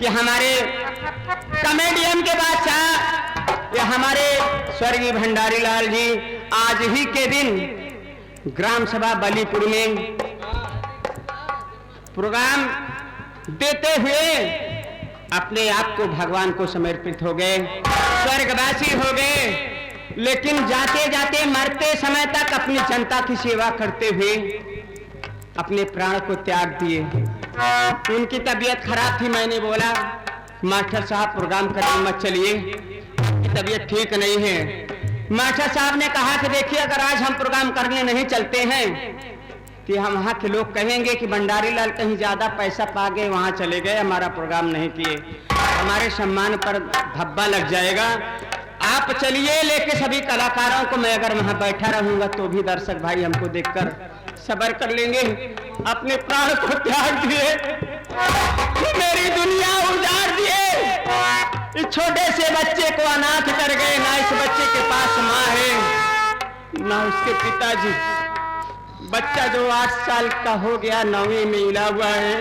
कि हमारे कॉमेडियन के बादशाह ये हमारे स्वर्गीय भंडारी लाल जी आज ही के दिन ग्राम सभा बलीपुर में प्रोग्राम देते हुए अपने आप को भगवान को समर्पित हो गए, स्वर्गवासी हो गए। लेकिन जाते जाते मरते समय तक अपनी जनता की सेवा करते हुए अपने प्राण को त्याग दिए। उनकी तबीयत खराब थी। मैंने बोला मास्टर साहब प्रोग्राम करने मत चलिए, तबीयत ठीक नहीं है। मास्टर साहब ने कहा कि देखिए अगर आज हम प्रोग्राम करने नहीं चलते हैं कि हम वहाँ के लोग कहेंगे कि भंडारी लाल कहीं ज्यादा पैसा पा गए, वहाँ चले गए, हमारा प्रोग्राम नहीं किए, हमारे सम्मान पर धब्बा लग जाएगा। आप चलिए, लेके सभी कलाकारों को, मैं अगर वहाँ बैठा रहूंगा तो भी दर्शक भाई हमको देखकर सब्र कर लेंगे। अपने प्राण को त्याग दिए, मेरी दुनिया उजाड़ दिए, इस छोटे से बच्चे को अनाथ कर गए। ना इस बच्चे के पास माँ है ना उसके पिताजी। बच्चा जो 8 साल का हो गया, 9वीं में मिला हुआ है,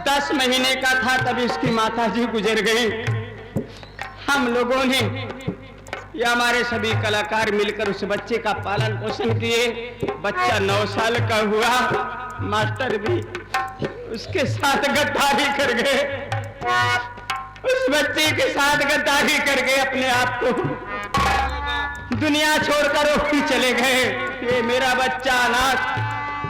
10 महीने का था तभी उसकी माता जी गुजर गई। हम लोगों ने या हमारे सभी कलाकार मिलकर उस बच्चे का पालन पोषण किए। बच्चा 9 साल का हुआ, मास्टर भी उसके साथ गद्दारी कर गए, उस बच्चे के साथ गद्दारी कर गए, अपने आप को दुनिया छोड़कर वो भी चले गए। ये मेरा बच्चा अनाथ,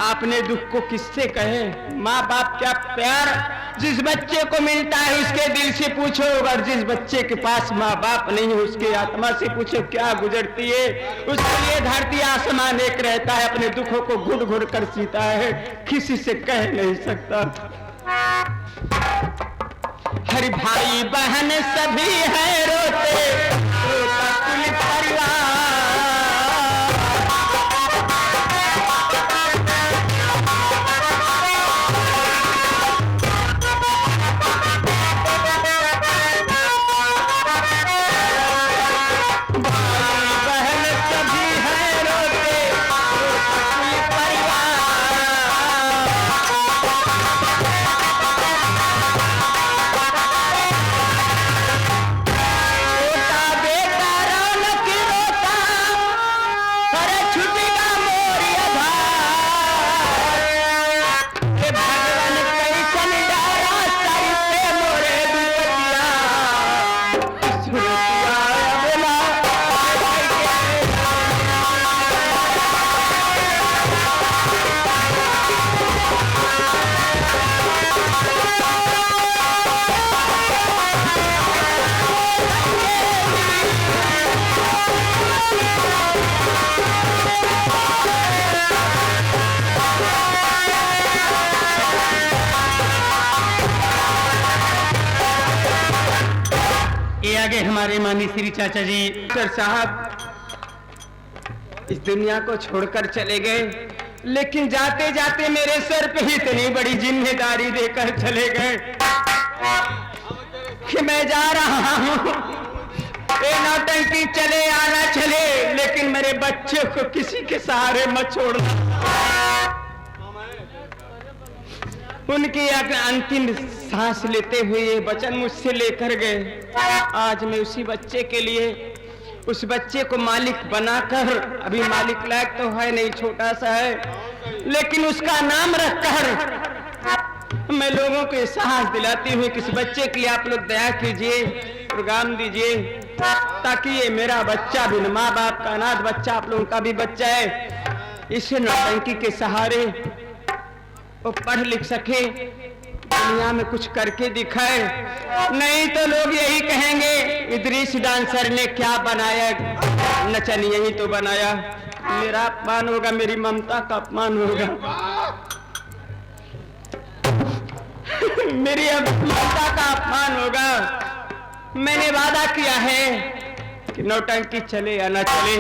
आपने दुख को किससे कहे? माँ बाप क्या प्यार जिस बच्चे को मिलता है उसके दिल से पूछो, और जिस बच्चे के पास माँ बाप नहीं है उसके आत्मा से पूछो क्या गुजरती है। उसके लिए धरती आसमान एक रहता है, अपने दुखों को घुट घुट कर जीता है, किसी से कह नहीं सकता। हर भाई बहन सभी है रोते, रोता कुल परिवार। आगे हमारे माननीय श्री चाचा जी सर साहब इस दुनिया को छोड़कर चले गए, लेकिन जाते जाते मेरे सर पे ही इतनी बड़ी जिम्मेदारी देकर चले गए कि मैं जा रहा हूँ, ये नौटंकी चले आना चले, लेकिन मेरे बच्चे को किसी के सहारे मत छोड़ना। उनकी अंतिम सांस लेते हुए ये वचन मुझसे लेकर गए। आज मैं उसी बच्चे के लिए, उस बच्चे को मालिक बनाकर, अभी मालिक लायक तो है नहीं, छोटा सा है, लेकिन उसका नाम रखकर मैं लोगों को साहस दिलाती हूँ कि इस बच्चे के लिए आप लोग दया कीजिए, प्रोग्राम दीजिए, ताकि ये मेरा बच्चा भी, माँ बाप का अनाथ बच्चा, आप लोगों का भी बच्चा है, इसे नौटंकी के सहारे वो पढ़ लिख सके, दुनिया में कुछ करके दिखाए। नहीं तो लोग यही कहेंगे इदरीस डांसर ने क्या बनाया, नचन यही तो बनाया। मेरा अपमान होगा, मेरी ममता का अपमान होगा, मेरी ममता का अपमान होगा। मैंने वादा किया है कि नौटंकी चले या न चले,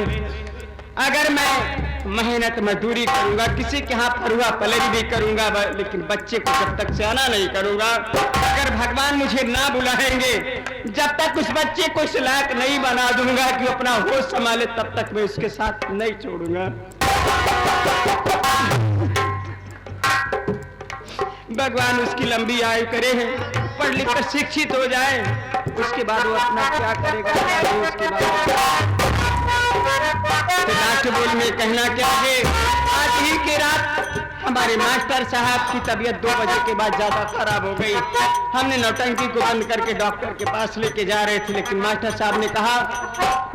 अगर मैं मेहनत मजदूरी करूंगा, किसी के यहाँ फरुआ पलरी भी करूंगा, लेकिन बच्चे को जब तक सियाना नहीं करूंगा, अगर भगवान मुझे ना बुलाएंगे, जब तक उस बच्चे को इस लायक नहीं बना दूंगा कि अपना होश संभाले, तब तक मैं उसके साथ नहीं छोड़ूंगा। भगवान उसकी लंबी आयु करे। पढ़ लिख कर शिक्षित हो जाए, उसके बाद वो अपना क्या करेगा, उसके बाद तो लास्ट बोल में कहना क्या है, आज ही की रात हमारे मास्टर साहब की तबीयत 2 बजे के बाद ज्यादा खराब हो गई। हमने नौटंकी को बंद करके डॉक्टर के पास लेके जा रहे थे, लेकिन मास्टर साहब ने कहा,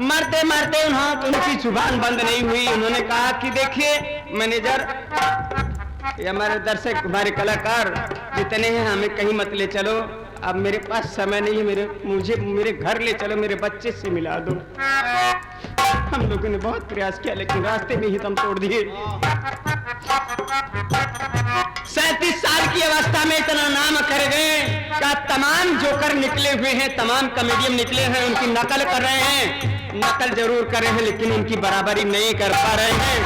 मरते मरते उनकी जुबान बंद नहीं हुई। उन्होंने कहा कि देखिए मैनेजर, ये हमारे दर्शक, हमारे कलाकार जितने हैं, हमें कहीं मत ले चलो, अब मेरे पास समय नहीं है, मुझे मेरे घर ले चलो, मेरे बच्चे से मिला दो। हम लोगों ने बहुत प्रयास किया, लेकिन रास्ते में ही दम तोड़ दिए। 37 साल की अवस्था में इतना नाम कर गए कि तमाम जोकर निकले हुए हैं, तमाम कॉमेडियन निकले हैं, उनकी नकल कर रहे हैं, नकल जरूर कर रहे हैं, लेकिन उनकी बराबरी नहीं कर पा रहे हैं।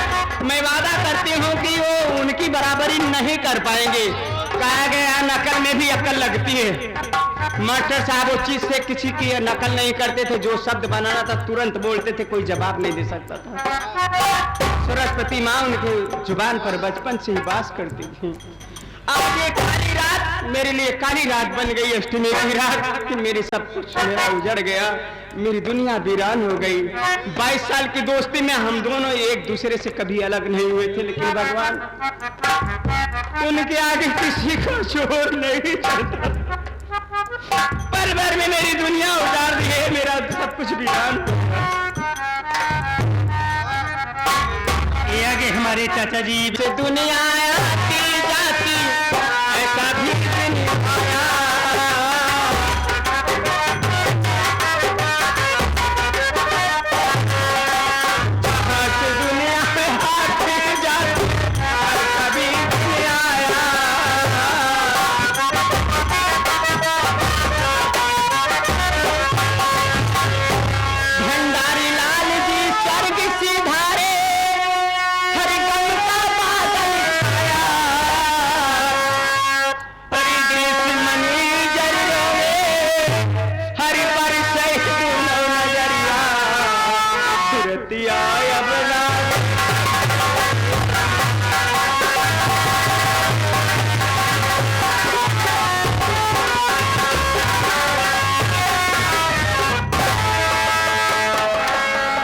मैं वादा करती हूँ कि वो उनकी बराबरी नहीं कर पाएंगे। कहा गया नकल में भी अकल लगती है। मास्टर साहब वो चीज से किसी की नकल नहीं करते थे, जो शब्द बनाना था तुरंत बोलते थे, कोई जवाब नहीं दे सकता था। सरस्वती माँ उनके जुबान पर बचपन से ही वास करती थी। अब ये काली रात मेरे लिए काली रात बन गई, अष्टमी की रात, कि मेरी सब कुछ मेरा उजड़ गया, मेरी दुनिया वीरान हो गई। 22 साल की दोस्ती में हम दोनों एक दूसरे से कभी अलग नहीं हुए थे, लेकिन भगवान उनके आगे किसी को शोर नहीं चलता। पल भर में मेरी दुनिया उजाड़ दी है, मेरा सब कुछ वीरान हो गया। ये आगे हमारे चाचा जी से दुनिया